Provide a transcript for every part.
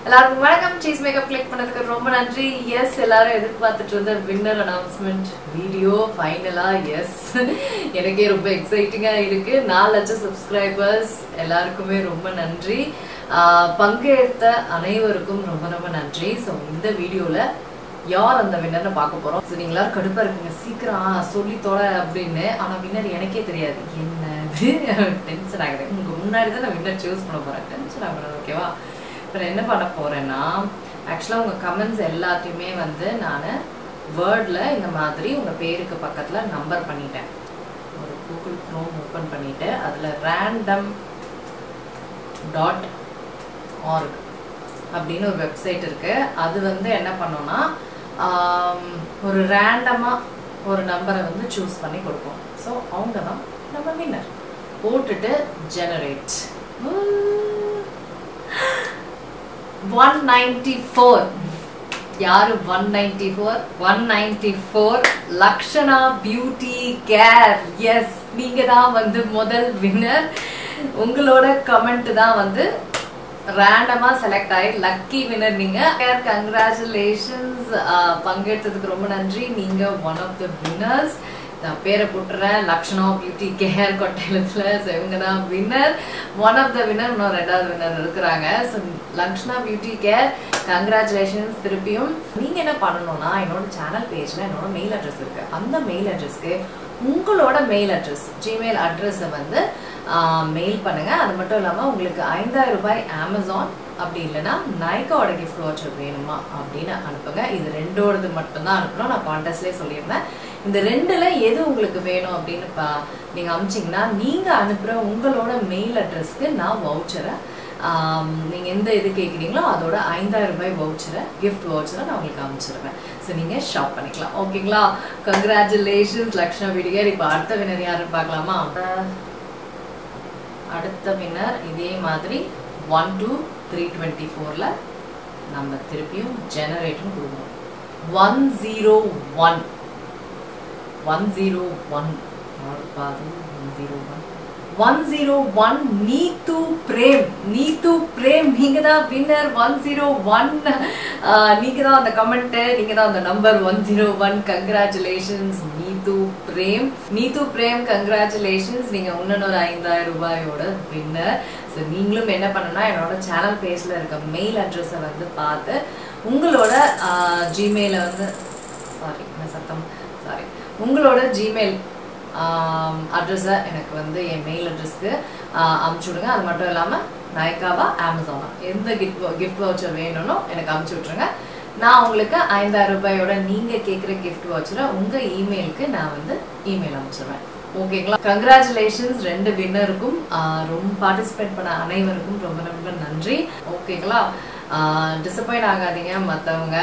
எல்லாருக்கும் வணக்கம். Cheese makeup click பண்ணதுக்கு ரொம்ப நன்றி. எஸ், எல்லாரும் எதிர்பார்த்துட்டு இருந்த வின்னர் அனௌன்ஸ்மெண்ட் வீடியோ ஃபைனலா எஸ், எனக்கே ரொம்ப எக்ஸைட்டிங்கா இருக்கு. 4 லட்சம் சப்ஸ்கிரைபர்ஸ், எல்லாருக்குமே ரொம்ப நன்றி. பங்கேற்ற அனைவருக்கும் ரொம்ப ரொம்ப நன்றி. ஸோ இந்த வீடியோல யார் அந்த வின்னர்னு பார்க்க போறோம். ஸோ நீங்க எல்லாரும் கடுப்பா இருக்குங்க, சீக்கிரம் சொல்லித்தோட அப்படின்னு. ஆனா வின்னர் எனக்கே தெரியாது என்னது. டென்ஷன் ஆகுது. உங்க முன்னாடி தான் நான் வின்னர் சூஸ் பண்ண போறேன். டென்ஷன் ஆகுறேன். ஓகேவா? இப்போ என்ன பண்ண போறேன்னா, ஆக்சுவலாக உங்கள் கமெண்ட்ஸ் எல்லாத்தையுமே வந்து நான் வேர்டில் இந்த மாதிரி உங்கள் பேருக்கு பக்கத்தில் நம்பர் பண்ணிட்டேன். ஒரு கூகுள் க்ரோம் ஓப்பன் பண்ணிவிட்டு அதில் random.org அப்படின்னு ஒரு வெப்சைட் இருக்குது. அது வந்து என்ன பண்ணோன்னா, ஒரு ரேண்டமாக ஒரு நம்பரை வந்து சூஸ் பண்ணி கொடுப்போம். ஸோ அவங்க தான் நம்ம வின்னர். போட்டுட்டு ஜெனரேட் 194. யாரு 194? 194 லக்ஷனா பியூட்டி கேர். எஸ், நீங்க தான் வந்து முதல் வின்னர். உங்களோட கமெண்ட் தான் வந்து ரேண்டமா செலக்ட் ஆகி லக்கி வின்னர் நீங்க. கங்க்ராச்சுலேஷன்ஸ். பங்கேற்றதுக்கு ரொம்ப நன்றி. நீங்க ஒன் ஆஃப் த வின்னர்ஸ். நான் பேரை போட்டுறேன், லக்ஷனா பியூட்டி கேர் கொட்டையிலத்துல. ஸோ இவங்க தான் winner, one of the winner. இன்னும் 2வது வின்னர் இருக்கிறாங்க. So Lakshana beauty care, congratulations. திருப்பியும் நீங்க என்ன பண்ணணும்னா, என்னோட சேனல் பேஜ்ல என்னோட மெயில் அட்ரஸ் இருக்கு. அந்த மெயில் அட்ரஸ்க்கு உங்களோட மெயில் அட்ரஸ், ஜிமெயில் அட்ரஸை வந்து மெயில் பண்ணுங்க. அது மட்டும் இல்லாமல் உங்களுக்கு 5000 ரூபாய் அமேசான், அப்படி இல்லைன்னா நைக்காவோட கிஃப்ட் வாட்சர் வேணுமா அப்படின்னு அனுப்புங்க. இது 2ஓடது மட்டும்தான் அனுப்பணும். நான் கான்டெஸ்ட்லேயே சொல்லியிருந்தேன். இந்த 2ல் எது உங்களுக்கு வேணும் அப்படின்னு நீங்கள் அனுப்பிச்சிங்கன்னா, நீங்கள் அனுப்புகிற உங்களோட மெயில் அட்ரஸ்க்கு நான் வவுச்சரை, நீங்கள் எந்த இது கேட்குறீங்களோ அதோட 5000 ரூபாய் வவுச்சரை, கிஃப்ட் வவுச்சரை நான் உங்களுக்கு அனுப்பிச்சிடுவேன். ஸோ நீங்கள் ஷாப் பண்ணிக்கலாம். ஓகேங்களா? Congratulations Lakshana video. இப்போ அடுத்த வின்னர் யாருன்னு பார்க்கலாமா? அடுத்த வின்னர் இதே மாதிரி 12324ல் நம்ம திருப்பியும் ஜெனரேட்னு கொடுக்கணும். 101 101 நீத்து பிரேம். நீத்து பிரேம், நீங்க தான் வின்னர். 101 நீங்க தான் அந்த கமெண்ட், நீங்க தான் அந்த நம்பர் 101. கங்க்ராச்சுலேஷன்ஸ் நீத்து பிரேம். நீத்து பிரேம், கங்க்ராச்சுலேஷன்ஸ். நீங்க இன்னொரு 5000 ரூபாயோட வின்னர். ஸோ நீங்களும் என்ன பண்ணணும்னா, என்னோட சேனல் பேஜ்ல இருக்க மெயில் அட்ரஸை வந்து பார்த்து உங்களோட ஜிமெயிலை வந்து உங்களோட ஜிமெயில் அட்ரஸை எனக்கு வந்து என் மெயில் அட்ரஸ்க்கு அனுப்பிச்சி விடுங்க. அது மட்டும் இல்லாமல் நைக்காவா அமேசானா எந்த கிஃப்ட் வவுச்சர் வேணும்னு எனக்கு அனுப்பிச்சி விட்ருங்க. நான் உங்களுக்கு 5000 ரூபாயோட நீங்கள் கேட்குற கிஃப்ட் வவுச்சரை உங்கள் இமெயிலுக்கு நான் வந்து இமெயில் அனுப்பிச்சிடுவேன். ஓகேங்களா? கங்க்ராச்சுலேஷன்ஸ் 2 வின்னருக்கும். ரொம்ப பார்ட்டிசிபேட் பண்ண அனைவருக்கும் ரொம்ப ரொம்ப நன்றி. ஓகேங்களா? டிசப்பாயிண்ட் ஆகாதீங்க மற்றவங்க,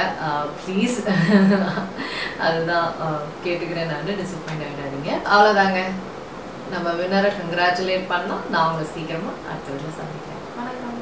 ப்ளீஸ். அதுதான் கேட்டுக்கிறேன். நான் டிசப்பாயிண்ட் ஆகிடாதீங்க. அவ்வளோதாங்க. நம்ம வின்னரை கங்க்ராச்சுலேட் பண்ணோம். நான் உங்களை சீக்கிரமாக அடுத்த வீட்டில் சந்திக்கிறேன். வணக்கம்.